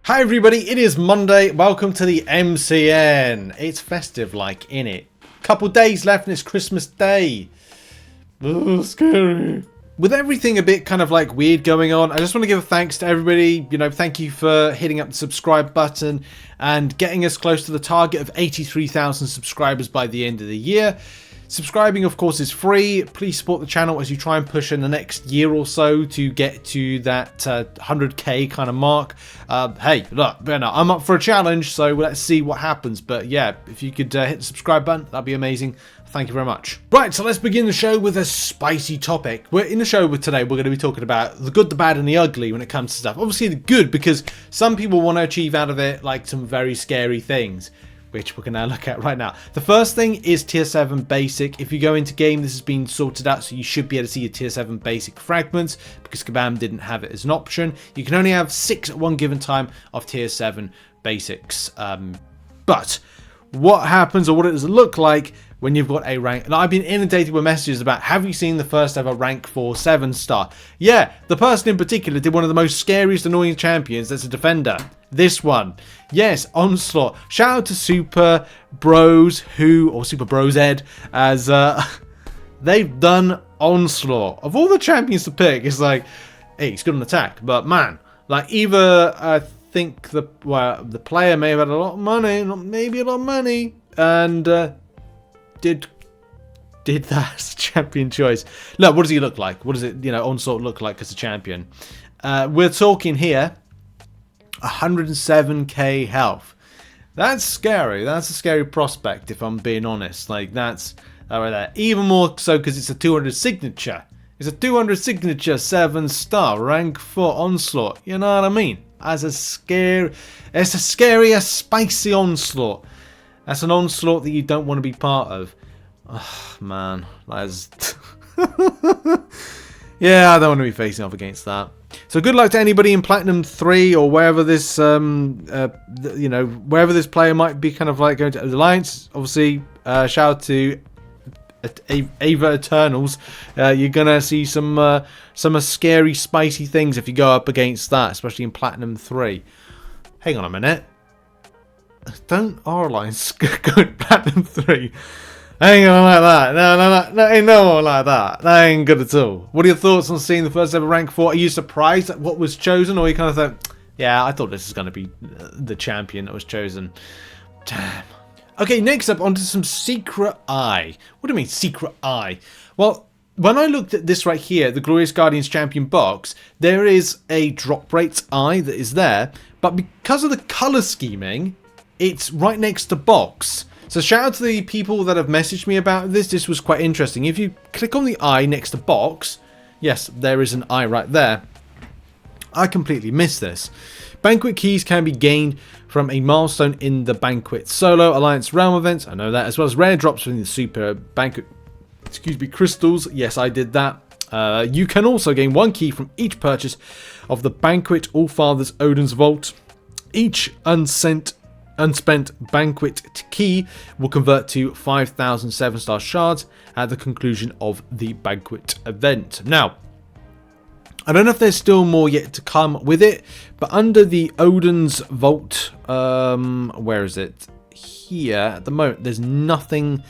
Hi everybody, it is Monday. Welcome to the MCN. It's festive like, innit? Couple days left and it's Christmas Day. Oh, scary. With everything a bit kind of like weird going on, I just want to give a thanks to everybody. You know, thank you for hitting up the subscribe button and getting us close to the target of 83,000 subscribers by the end of the year. Subscribing, of course, is free. Please support the channel as you try and push in the next year or so to get to that 100k kind of mark. Hey, look, I'm up for a challenge, so let's see what happens. But yeah, if you could hit the subscribe button, that'd be amazing. Thank you very much. Right, so let's begin the show with a spicy topic. We're in the show with today. We're going to be talking about the good, the bad, and the ugly when it comes to stuff. Obviously, the good, because some people want to achieve out of it like some very scary things, which we're going to look at right now. The first thing is tier 7 basic. If you go into game, this has been sorted out, so you should be able to see your tier 7 basic fragments because Kabam didn't have it as an option. You can only have 6 at one given time of tier 7 basics. But what happens, or what it does look like when you've got a rank, and I've been inundated with messages about, have you seen the first ever rank 4 7-star? Yeah, the person in particular did one of the most scariest annoying champions that's a defender. This one. Yes, Onslaught. Shout out to Super Bros Who, or Super Bros Ed, as they've done Onslaught. Of all the champions to pick, it's like, hey, he's good on attack, but man, like either I think the player may have had a lot of money, maybe a lot of money, and did that as a champion choice. Look, what does he look like? What does it, Onslaught look like as a champion? We're talking here 107k health. That's scary. That's a scary prospect, if I'm being honest. Like, that's right there. Even more so because it's a 200 signature. It's a 200 signature 7-star rank 4 Onslaught. You know what I mean? It's a scary, a spicy Onslaught. That's an Onslaught that you don't want to be part of. Oh, man. That's yeah, I don't want to be facing off against that. So good luck to anybody in Platinum 3 or wherever this, wherever this player might be kind of like going to the Alliance. Obviously, shout out to Ava Eternals. You're gonna see some scary, spicy things if you go up against that, especially in Platinum 3. Hang on a minute. Don't our Alliance go to Platinum 3? Ain't gonna like that. No, ain't no one like that. That ain't good at all. What are your thoughts on seeing the first ever rank 4? Are you surprised at what was chosen, or you kind of thought, yeah, I thought this was going to be the champion that was chosen? Damn. Okay, next up, onto some Secret Eye. What do you mean, Secret Eye? Well, when I looked at this right here, the Glorious Guardians Champion box, there is a drop rate eye that is there, but because of the colour scheming, it's right next to box. So shout out to the people that have messaged me about this. This was quite interesting. If you click on the eye next to box, yes, there is an eye right there. I completely missed this. Banquet keys can be gained from a milestone in the Banquet Solo Alliance Realm events. I know that, as well as rare drops from the Super Banquet, crystals. Yes, I did that. You can also gain 1 key from each purchase of the Banquet Allfather's Odin's Vault. Each unspent Banquet key will convert to 5,000 7-star shards at the conclusion of the Banquet event. Now, I don't know if there's still more yet to come with it, but under the Odin's Vault, where is it? Here at the moment, there's nothing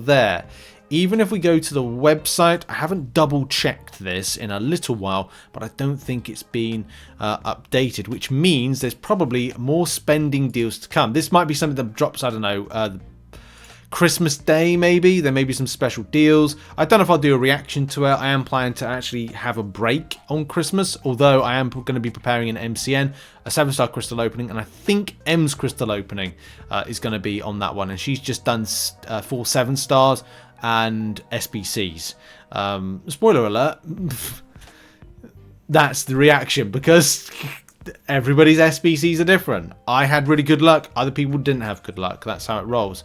there. Even if we go to the website, I haven't double checked this in a little while, but I don't think it's been updated, which means there's probably more spending deals to come. This might be something that drops, I don't know, Christmas Day maybe. There may be some special deals. I don't know if I'll do a reaction to it. I am planning to actually have a break on Christmas, although I am going to be preparing an MCN, a 7-star crystal opening, and I think M's crystal opening is going to be on that one, and she's just done 4 7-stars and SBCs. Spoiler alert, that's the reaction, because everybody's SBCs are different. I had really good luck, other people didn't have good luck. That's how it rolls.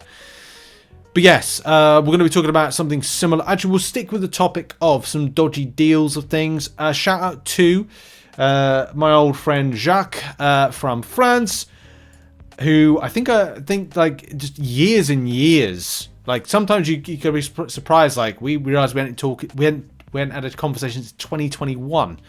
But yes, we're going to be talking about something similar. Actually, we'll stick with the topic of some dodgy deals of things. Shout out to my old friend Jacques from France, who I think like just years and years. Like sometimes you could be surprised. Like we realized we hadn't had a conversation since 2021.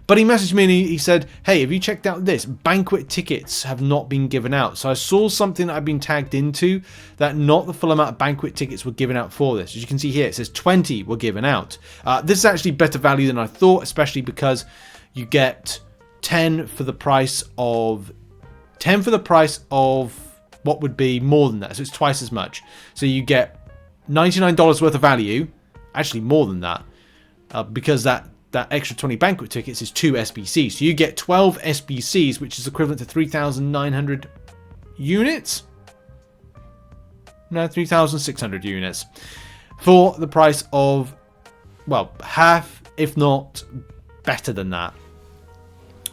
But he messaged me and he said, hey, have you checked out this? Banquet tickets have not been given out. So I saw something that I've been tagged into that not the full amount of Banquet tickets were given out for this. As you can see here, it says 20 were given out. This is actually better value than I thought, especially because you get 10 for the price of what would be more than that. So it's twice as much. So you get $99 worth of value, actually more than that, because that extra 20 Banquet tickets is 2 SBCs. So you get 12 SBCs, which is equivalent to 3,900 units? No, 3,600 units. For the price of, well, half, if not better than that.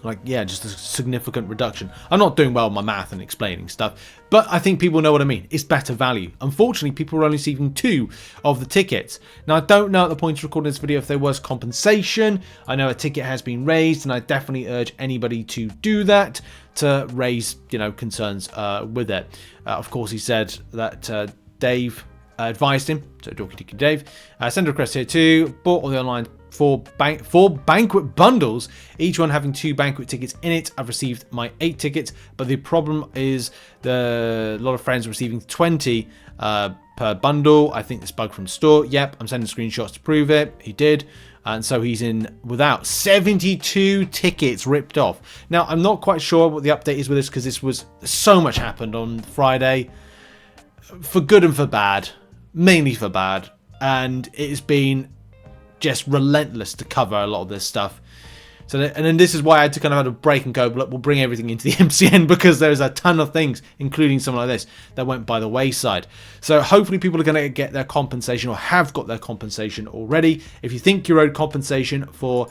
Like, yeah, just a significant reduction. I'm not doing well with my math and explaining stuff, but I think people know what I mean. It's better value. Unfortunately, people are only receiving 2 of the tickets. Now, I don't know at the point of recording this video if there was compensation. I know a ticket has been raised, and I definitely urge anybody to do that to raise, concerns with it. Of course, he said that Dave advised him, so Dorky Dicky Dave, send a request here too, bought all the online four Banquet bundles, each one having 2 Banquet tickets in it. I've received my 8 tickets, but the problem is a lot of friends are receiving 20 per bundle. I think this bug from store. Yep, I'm sending screenshots to prove it. He did. And so he's in without 72 tickets ripped off. Now, I'm not quite sure what the update is with this, because so much happened on Friday, for good and for bad, mainly for bad, and it has been just relentless to cover a lot of this stuff. So, and then this is why I had to kind of have a break and go, look, we'll bring everything into the MCN, because there's a ton of things, including something like this, that went by the wayside. So hopefully people are going to get their compensation, or have got their compensation already. If you think you're owed compensation for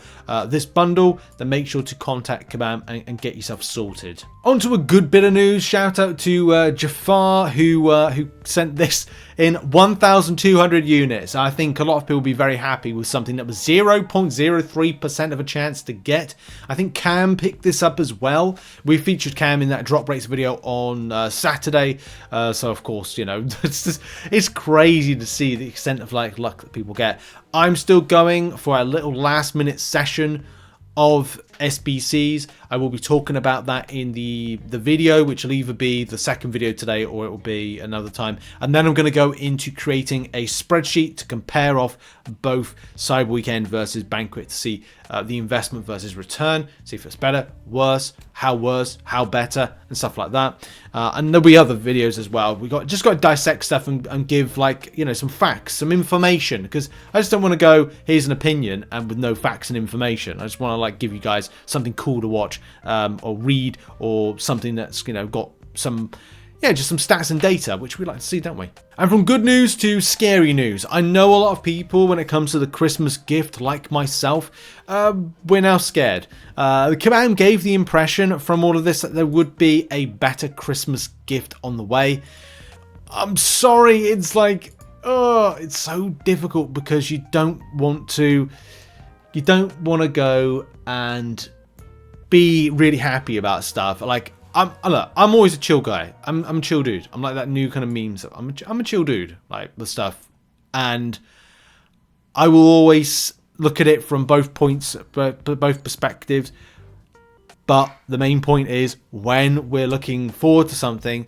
this bundle, then make sure to contact Kabam and get yourself sorted. On to a good bit of news. Shout out to Jafar, who sent this in 1,200 units. I think a lot of people will be very happy with something that was 0.03% of a chance to get. I think Cam picked this up as well. We featured Cam in that drop rates video on Saturday. So of course, it's crazy to see the extent of luck that people get. I'm still going for a little last minute session of SBCs. I will be talking about that in the video, which will either be the second video today or it will be another time. And then I'm going to go into creating a spreadsheet to compare off both Cyber Weekend versus Banquet to see the investment versus return, see if it's better, worse, how better, and stuff like that. And there'll be other videos as well. We just got to dissect stuff and give some facts, some information, because I just don't want to go, here's an opinion, and with no facts and information. I just want to give you guys something cool to watch or read, or something that's got some just some stats and data, which we like to see, don't we? And from good news to scary news, I know a lot of people, when it comes to the Christmas gift, like myself, we're now scared. The Kabam gave the impression from all of this that there would be a better Christmas gift on the way. I'm sorry, it's it's so difficult, because you don't want to go and be really happy about stuff. I'm always a chill guy. I'm a chill dude. I'm like that new kind of memes. I'm a chill dude, like the stuff, and I will always look at it from both perspectives. But the main point is, when we're looking forward to something,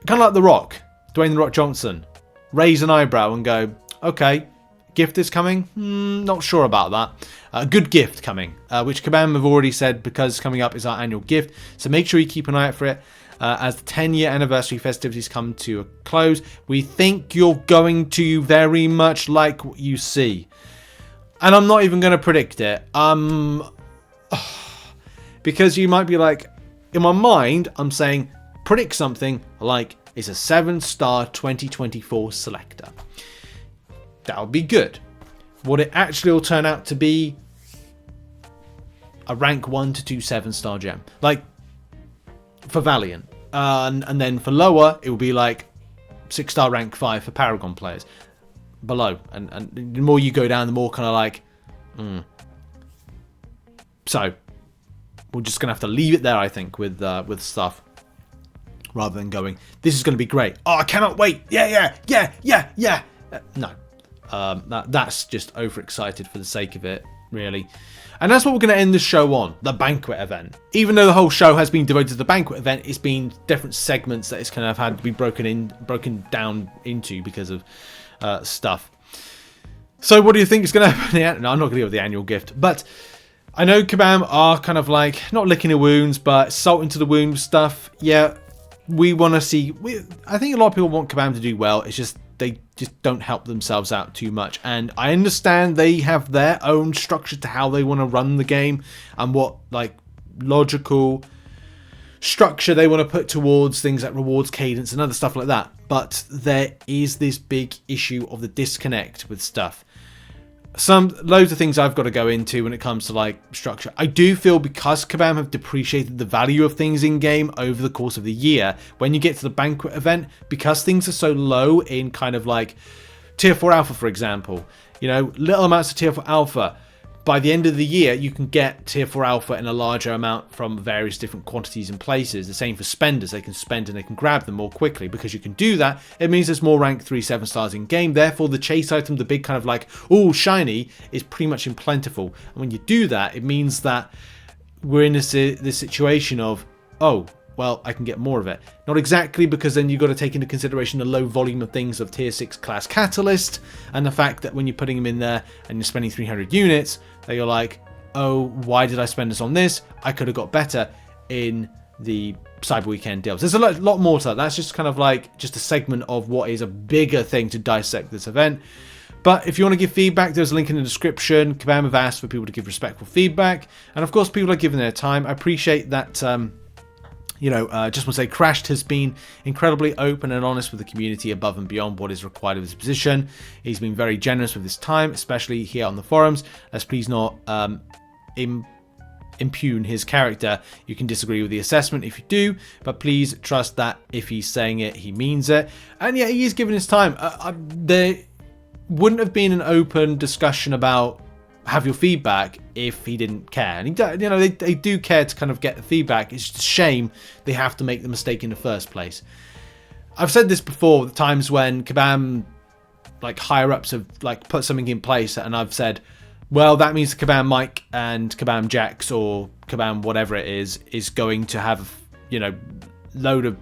kind of like The Rock, Dwayne "The Rock" Johnson, raise an eyebrow and go, okay, gift is coming? Not sure about that. A good gift coming, which Kabam have already said, because coming up is our annual gift. So make sure you keep an eye out for it. As the 10-year anniversary festivities come to a close, we think you're going to very much like what you see. And I'm not even going to predict it. Because you might be like, in my mind, I'm saying predict something like it's a 7-star 2024 selector. That would be good. What it actually will turn out to be a rank 1 to 2 7-star gem, for Valiant, and then for lower it will be 6-star rank 5 for Paragon players below, and the more you go down, the more kind of So we're just gonna have to leave it there, I think, with stuff, rather than going, this is gonna be great. Oh, I cannot wait. Yeah. No. That's just overexcited for the sake of it. really. And that's what we're going to end the show on, the Banquet event. Even though the whole show has been devoted to the Banquet event, it's been different segments that it's kind of had to be broken down into because of stuff. So what do you think is going to happen? No, I'm not going to give the annual gift, but I know Kabam are kind of like, not licking the wounds, but salt into the wound stuff. Yeah, we want to see, I think a lot of people want Kabam to do well. It's just, they just don't help themselves out too much. And I understand they have their own structure to how they want to run the game and what like logical structure they want to put towards things like rewards cadence and other stuff like that. But there is this big issue of the disconnect with stuff. Loads of things I've got to go into when it comes to like structure. I do feel because Kabam have depreciated the value of things in game over the course of the year, when you get to the Banquet event, because things are so low in kind of like tier 4 alpha, for example, you know, little amounts of tier 4 alpha, by the end of the year you can get tier 4 alpha in a larger amount from various different quantities and places. The same for spenders, they can spend and they can grab them more quickly. Because you can do that, it means there's more rank 3 7 stars in game, therefore the chase item, the big kind of like oh shiny, is pretty much in plentiful. And when you do that, it means that we're in this situation of, oh well, I can get more of it. Not exactly, because then you've got to take into consideration the low volume of things of tier 6 class catalyst, and the fact that when you're putting them in there and you're spending 300 units, that you're like, oh, why did I spend this on this? I could have got better in the Cyber Weekend deals. There's a lot more to that. That's just kind of like just a segment of what is a bigger thing to dissect this event. But if you want to give feedback, there's a link in the description. Kabam have asked for people to give respectful feedback, and of course people are giving their time. I appreciate that. You know, just want to say Crashed has been incredibly open and honest with the community above and beyond what is required of his position. He's been very generous with his time, especially here on the forums. Let's please not impugn his character. You can disagree with the assessment if you do, but please trust that if he's saying it, he means it. And yeah, he is giving his time. There wouldn't have been an open discussion about have your feedback if he didn't care, and you know, they do care to kind of get the feedback. It's just a shame they have to make the mistake in the first place. I've said this before, the times when Kabam like higher ups have like put something in place and I've said, well, that means Kabam Mike and Kabam Jax or Kabam whatever it is going to have, you know, load of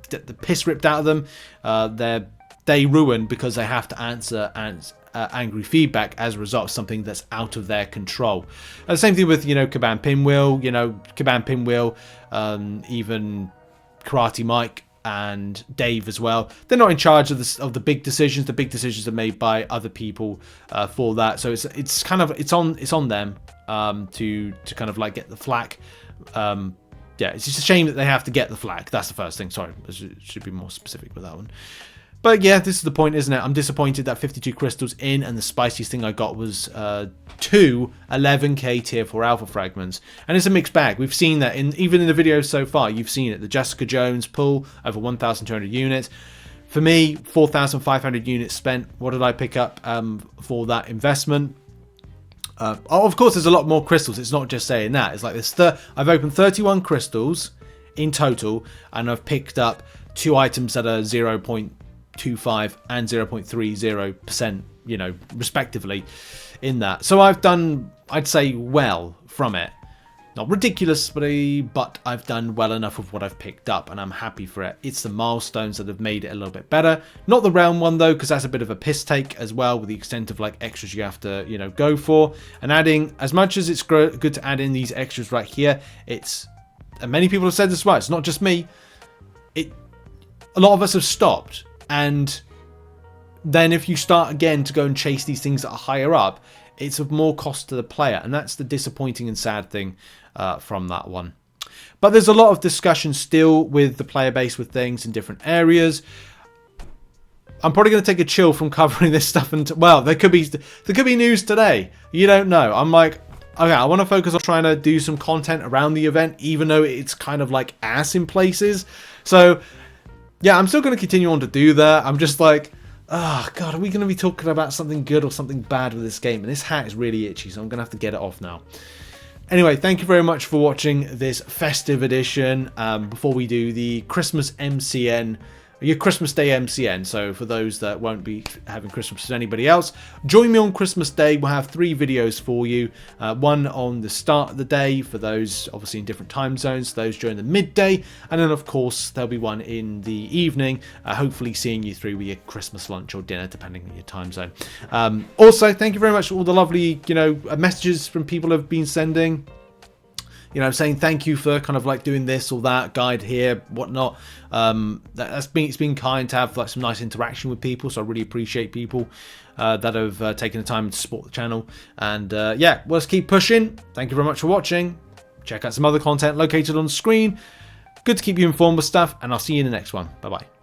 the piss ripped out of them. They ruined because they have to answer angry feedback as a result of something that's out of their control. And the same thing with, you know, Kabam Pinwheel, you know, Kabam Pinwheel, even Karate Mike and Dave as well. They're not in charge of the big decisions. The big decisions are made by other people for that. So it's kind of it's on them to kind of like get the flack. Yeah, it's just a shame that they have to get the flack. That's the first thing. Sorry, I should be more specific with that one. But yeah, this is the point, isn't it? I'm disappointed that 52 crystals in, and the spiciest thing I got was 2 11k tier 4 alpha fragments. And it's a mixed bag. We've seen that even in the videos so far. You've seen it. The Jessica Jones pull over 1,200 units. For me, 4,500 units spent. What did I pick up for that investment? Of course, there's a lot more crystals. It's not just saying that. It's like this. I've opened 31 crystals in total, and I've picked up 2 items that are 0.25 and 0.30%, you know, respectively in that. So I've done, I'd say, well from it. Not ridiculous, but I've done well enough of what I've picked up, and I'm happy for it. It's the milestones that have made it a little bit better. Not the realm one, though, because that's a bit of a piss take as well, with the extent of, like, extras you have to, you know, go for. And adding, as much as it's good to add in these extras right here, it's, and many people have said this, right, it's not just me. A lot of us have stopped. And then if you start again to go and chase these things that are higher up, it's of more cost to the player. And that's the disappointing and sad thing from that one. But there's a lot of discussion still with the player base with things in different areas. I'm probably going to take a chill from covering this stuff. And well, there could be news today. You don't know. I'm like, okay, I want to focus on trying to do some content around the event, even though it's kind of like ass in places. So yeah, I'm still going to continue on to do that. I'm just like, oh god, are we going to be talking about something good or something bad with this game? And this hat is really itchy, so I'm going to have to get it off now. Anyway, thank you very much for watching this festive edition. Before we do the Christmas MCN your Christmas Day MCN. So for those that won't be having Christmas as anybody else, join me on Christmas Day. We'll have 3 videos for you. One on the start of the day for those obviously in different time zones, those during the midday, and then of course there'll be one in the evening, hopefully seeing you through with your Christmas lunch or dinner depending on your time zone. Also, thank you very much for all the lovely messages from people have been sending, saying thank you for kind of like doing this or that guide here, whatnot. It's been kind to have like some nice interaction with people, so I really appreciate people that have taken the time to support the channel. And yeah, let's keep pushing. Thank you very much for watching. Check out some other content located on screen. Good to keep you informed with stuff, and I'll see you in the next one. Bye bye.